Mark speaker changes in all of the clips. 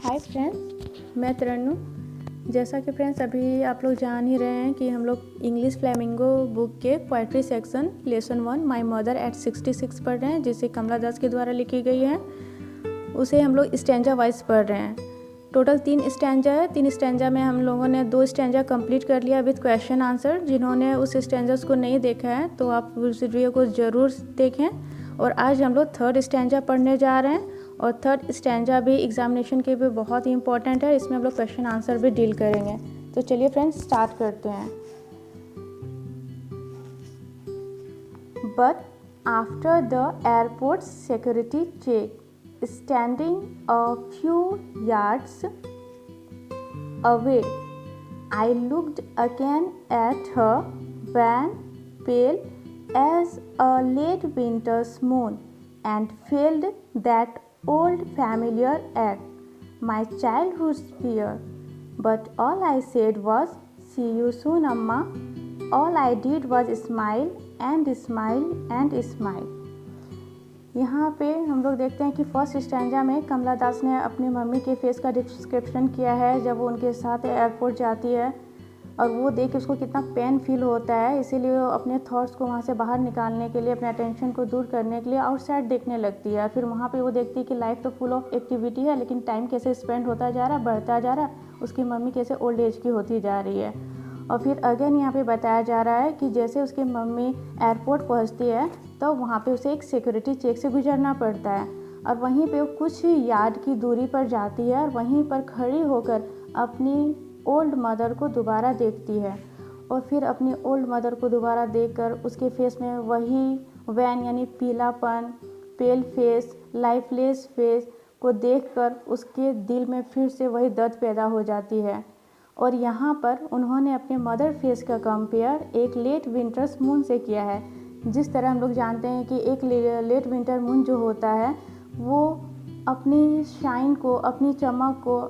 Speaker 1: Hi friends, मैं तरन्नु। जैसा कि फ्रेंड्स अभी आप लोग जान ही रहे हैं कि हम लोग इंग्लिश फ्लेमिंगो बुक के poetry section lesson 1 my mother at 66 पढ़ रहे हैं, जिसे कमला दास के द्वारा लिखी गई है। उसे हम लोग स्टैंजा वाइज पढ़ रहे हैं। टोटल 3 स्टैंजा है। 3 स्टैंजा में हम लोगों ने 2 स्टैंजा कंप्लीट कर लिया विद क्वेश्चन आंसर। जिन्होंने उस स्टैंजास को नहीं देखा है तो आप उस वीडियो को ज़रूर देखें। और आज हम लोग 3rd स्टैंजा पढ़ने जा रहे हैं और 3rd स्टैंजा भी एग्जामिनेशन के भी बहुत ही इंपॉर्टेंट है। इसमें हम लोग क्वेश्चन आंसर भी डील करेंगे। तो चलिए फ्रेंड्स स्टार्ट करते हैं। But after the airport security check, standing a few yards away, I looked again at her, wan, pale as a late winter's moon, and felt that old familiar ache, my childhood's fear. But all I said was, "See you soon, Amma." All I did was smile and smile and smile. यहाँ पे हम लोग देखते हैं कि first stanza में कमला दास ने अपनी मम्मी के फेस का डिस्क्रिप्शन किया है जब वो उनके साथ एयरपोर्ट जाती है और वो देख के उसको कितना पेन फील होता है। इसीलिए वो अपने थॉट्स को वहाँ से बाहर निकालने के लिए, अपने अटेंशन को दूर करने के लिए आउटसाइड देखने लगती है। फिर वहाँ पे वो देखती है कि लाइफ तो फुल ऑफ एक्टिविटी है, लेकिन टाइम कैसे स्पेंड होता जा रहा है, बढ़ता जा रहा है, उसकी मम्मी कैसे ओल्ड एज की होती जा रही है। और फिर अगेन यहाँ पे बताया जा रहा है कि जैसे उसकी मम्मी एयरपोर्ट पहुँचती है तो वहाँ पे उसे एक सिक्योरिटी चेक से गुजरना पड़ता है और वहीं पे वो कुछ यार्ड की दूरी पर जाती है और वहीं पर खड़ी होकर अपनी ओल्ड मदर को दोबारा देखती है। और फिर अपनी ओल्ड मदर को दोबारा देखकर उसके फेस में वही वैन यानी पीलापन, पेल फेस, लाइफलेस फेस को देखकर उसके दिल में फिर से वही दर्द पैदा हो जाती है। और यहाँ पर उन्होंने अपने मदर फेस का कंपेयर एक लेट विंटर्स मून से किया है। जिस तरह हम लोग जानते हैं कि एक लेट विंटर मून जो होता है वो अपनी शाइन को, अपनी चमक को,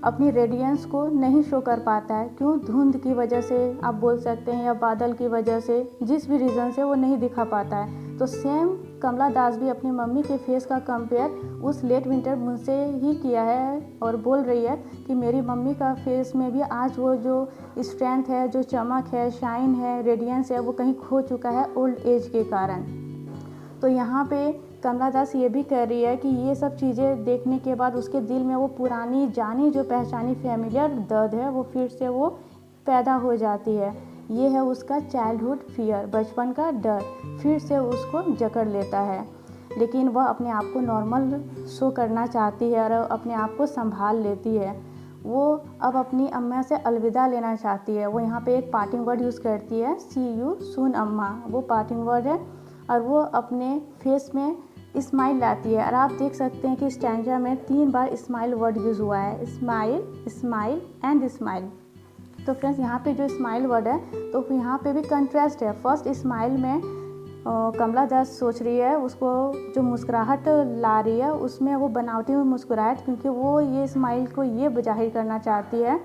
Speaker 1: अपनी रेडियंस को नहीं शो कर पाता है। क्यों? धुंध की वजह से आप बोल सकते हैं या बादल की वजह से, जिस भी रीज़न से वो नहीं दिखा पाता है। तो सेम कमला दास भी अपनी मम्मी के फेस का कंपेयर उस लेट विंटर मून से ही किया है और बोल रही है कि मेरी मम्मी का फेस में भी आज वो जो स्ट्रेंथ है, जो चमक है, शाइन है, रेडियंस है, वो कहीं खो चुका है ओल्ड एज के कारण। तो यहाँ पे कमला दास ये भी कह रही है कि ये सब चीज़ें देखने के बाद उसके दिल में वो पुरानी जानी जो पहचानी फैमिलियर दर्द है वो फिर से वो पैदा हो जाती है। ये है उसका चाइल्डहुड फियर, बचपन का डर फिर से उसको जकड़ लेता है। लेकिन वह अपने आप को नॉर्मल शो करना चाहती है और अपने आप को संभाल लेती है। वो अब अपनी अम्मा से अलविदा लेना चाहती है। वो यहाँ पे एक पार्टिंग वर्ड यूज़ करती है, सी यू सून अम्मा, वो पार्टिंग वर्ड है। और वो अपने फेस में स्माइल लाती है। और आप देख सकते हैं कि स्टैंजा में 3 बार स्माइल वर्ड यूज़ हुआ है, स्माइल, स्माइल एंड स्माइल। तो फ्रेंड्स यहाँ पे जो स्माइल वर्ड है तो यहाँ पे भी कंट्रास्ट है। फर्स्ट स्माइल में कमला दास सोच रही है, उसको जो मुस्कुराहट ला रही है उसमें वो बनावटी हुई मुस्कुराहट, क्योंकि वो ये स्माइल को ये जाहिर करना चाहती है।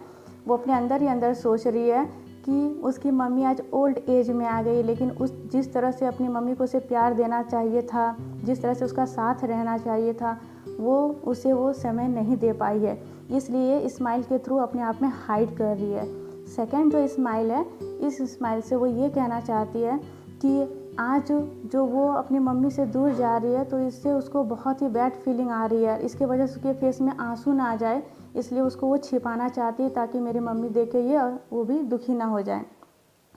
Speaker 1: वो अपने अंदर ही अंदर सोच रही है कि उसकी मम्मी आज ओल्ड एज में आ गई, लेकिन उस जिस तरह से अपनी मम्मी को उसे प्यार देना चाहिए था, जिस तरह से उसका साथ रहना चाहिए था, वो उसे वो समय नहीं दे पाई है। इसलिए स्माइल के थ्रू अपने आप में हाइड कर रही है। सेकंड जो स्माइल है, इस स्माइल से वो ये कहना चाहती है कि आज जो वो अपनी मम्मी से दूर जा रही है तो इससे उसको बहुत ही बैड फीलिंग आ रही है। इसके वजह से उसके फेस में आंसू ना आ जाए, इसलिए उसको वो छिपाना चाहती है ताकि मेरी मम्मी देखे ये और वो भी दुखी ना हो जाए।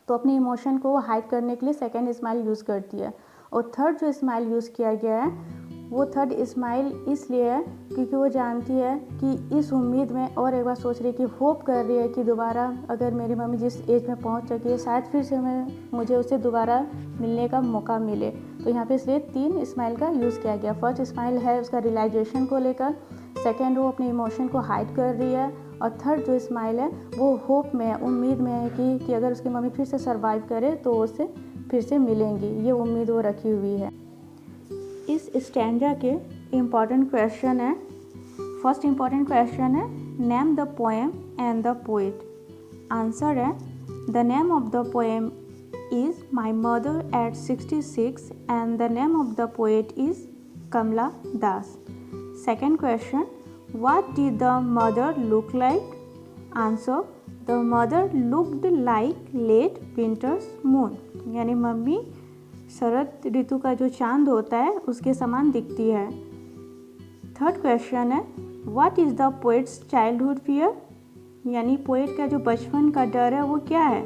Speaker 1: तो अपने इमोशन को वो हाइड करने के लिए सेकंड स्माइल यूज़ करती है। और थर्ड जो स्माइल यूज़ किया गया है वो थर्ड स्माइल इसलिए है क्योंकि वो जानती है कि इस उम्मीद में और एक बार सोच रही है कि होप कर रही है कि दोबारा अगर मेरी मम्मी जिस एज में पहुंच चुकी है शायद फिर से मुझे उसे दोबारा मिलने का मौका मिले। तो यहाँ पे इसलिए 3 स्माइल का यूज़ किया गया। फर्स्ट स्माइल है उसका रियलाइजेशन को लेकर, सेकेंड वो अपने इमोशन को हाइड कर रही है, और थर्ड जो स्माइल है वो होप में, उम्मीद में है कि अगर उसकी मम्मी फिर से सर्वाइव करे तो उससे फिर से मिलेंगी, ये उम्मीद वो रखी हुई है। इस स्टैंजा के इम्पॉर्टेंट क्वेश्चन है, फर्स्ट इम्पॉर्टेंट क्वेश्चन है name the poem and the poet. Answer है the name of the poem is my mother at 66 and the name of the poet is Kamala Das. Second question, What did the mother look like? Answer. The mother looked like late winter's moon. यानी mummy शरद ऋतु का जो चांद होता है उसके समान दिखती है। थर्ड क्वेश्चन है, What is the poet's childhood fear? यानी पोएट का जो बचपन का डर है वो क्या है?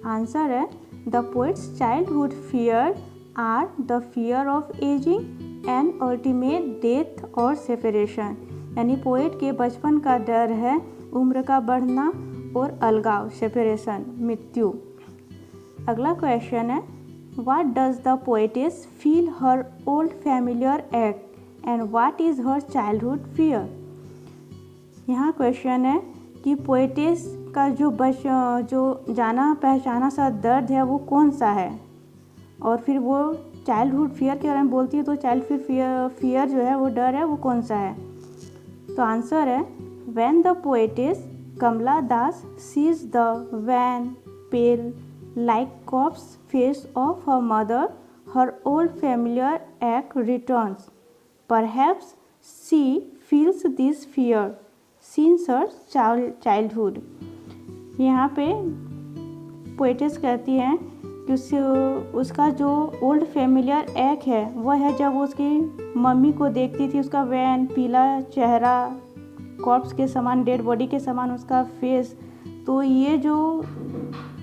Speaker 1: आंसर है, The poet's childhood fear are the fear of aging and ultimate death or separation. यानी पोएट के बचपन का डर है उम्र का बढ़ना और अलगाव, सेपरेशन, मृत्यु। अगला क्वेश्चन है, What does the poetess feel her old familiar ache and what is her childhood fear? यहाँ क्वेश्चन है कि पोएटेस का जो जाना पहचाना सा दर्द है वो कौन सा है, और फिर वो चाइल्डहुड फियर के बारे में बोलती है, तो चाइल्डहुड फियर जो है वो डर है वो कौन सा है? तो आंसर है, When the poetess Kamala Das sees the wan, pale, like corpse face of her mother, her old familiar ache returns. Perhaps she feels this fear since her childhood. यहाँ पे पोएटेस कहती हैं कि उसका जो ओल्ड फेमिलियर एक है वह है जब वो उसकी मम्मी को देखती थी, उसका वैन पीला चेहरा, कॉर्प्स के समान, डेड बॉडी के समान उसका फेस, तो ये जो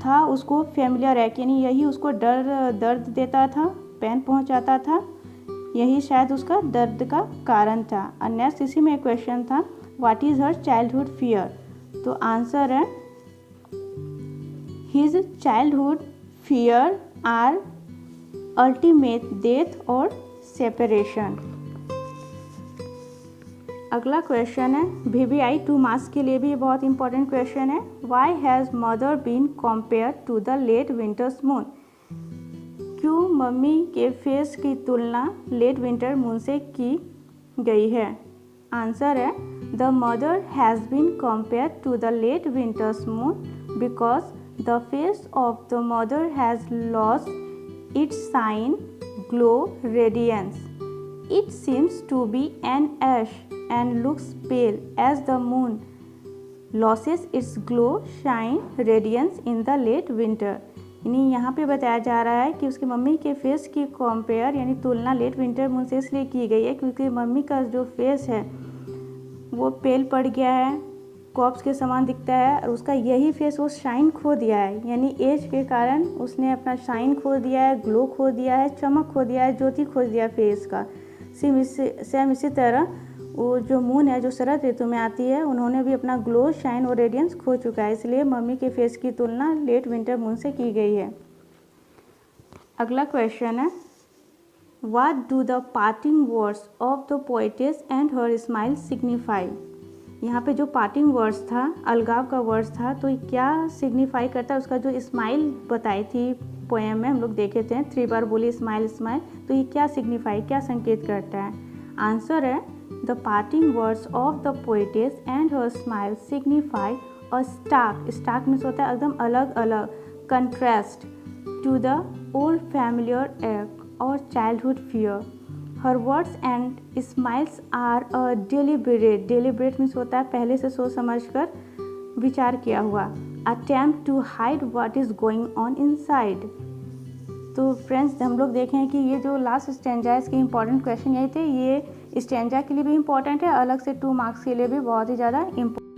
Speaker 1: था उसको फेमिलियर एक, यानी यही उसको दर्द देता था, पेन पहुंचाता था, यही शायद उसका दर्द का कारण था। और नेक्स्ट इसी में क्वेश्चन था, what is her childhood fear? तो आंसर है, his childhood fear are ultimate death और सेपरेशन। अगला क्वेश्चन है VBI 2 मार्क्स के लिए भी बहुत इंपॉर्टेंट क्वेश्चन है, why has mother been compare to the late winter's moon? क्यों मम्मी के फेस की तुलना लेट विंटर मून से की गई है? आंसर है, the mother has been compare to the late winter's moon because the face of the mother has lost its shine, glow, radiance. It seems to be an ash and looks pale as the moon loses its glow, shine, radiance in the late winter. यानी यहाँ पे बताया जा रहा है कि उसकी mummy के फेस की कंपेयर यानी तुलना लेट विंटर मून से इसलिए की गई है क्योंकि मम्मी का जो फेस है वो पेल पड़ गया है, कॉप्स के समान दिखता है, और उसका यही फेस वो शाइन खो दिया है, यानी एज के कारण उसने अपना शाइन खो दिया है, ग्लो खो दिया है, चमक खो दिया है, ज्योति खो दिया है फेस का। सेम इसी तरह वो जो मून है जो शरद ऋतु में आती है उन्होंने भी अपना ग्लो, शाइन और रेडियंस खो चुका है, इसलिए मम्मी के फेस की तुलना लेट विंटर मून से की गई है। अगला क्वेश्चन है, what do the parting words of the poetess and her smile signify? यहाँ पे जो पार्टिंग वर्ड्स था, अलगाव का वर्ड्स था, तो क्या सिग्निफाई करता है? उसका जो स्माइल बताई थी पोएम में हम लोग देखे थे, 3 बार बोली स्माइल स्माइल, तो ये क्या सिग्निफाई, क्या संकेत करता है? आंसर है, the parting words of the poetess and her smile signify a stark means होता है एकदम अलग अलग, contrast to the old familiar ache और childhood fear. Her words and smiles are a deliberate means होता है पहले से सोच समझ कर विचार किया हुआ, attempt to hide what is going on inside. तो फ्रेंड्स हम लोग देखें कि ये जो लास्ट स्टैंजा है इसके इंपॉर्टेंट क्वेश्चन यही थे, ये स्टैंजा के लिए भी इंपॉर्टेंट है, अलग से 2 मार्क्स के लिए भी बहुत ही ज़्यादा इम्पोर्टेंट